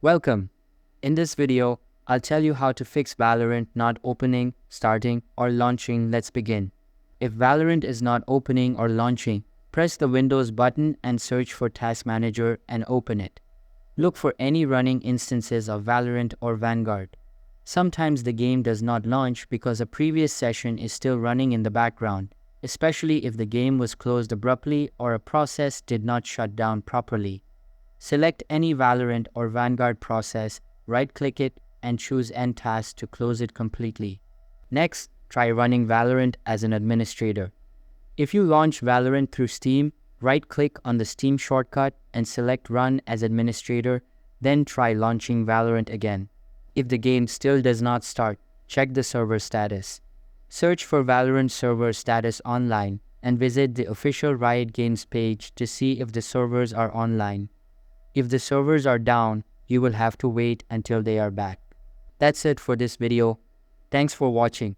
Welcome. In this video, I'll tell you how to fix Valorant not opening, starting, or launching. Let's begin. If Valorant is not opening or launching, press the Windows button and search for Task Manager and open it. Look for any running instances of Valorant or Vanguard. Sometimes the game does not launch because a previous session is still running in the background, especially if the game was closed abruptly or a process did not shut down properly. Select any Valorant or Vanguard process, right-click it, and choose End Task to close it completely. Next, try running Valorant as an administrator. If you launch Valorant through Steam, right-click on the Steam shortcut and select Run as Administrator, then try launching Valorant again. If the game still does not start, check the server status. Search for Valorant server status online and visit the official Riot Games page to see if the servers are online. If the servers are down, you will have to wait until they are back. That's it for this video. Thanks for watching.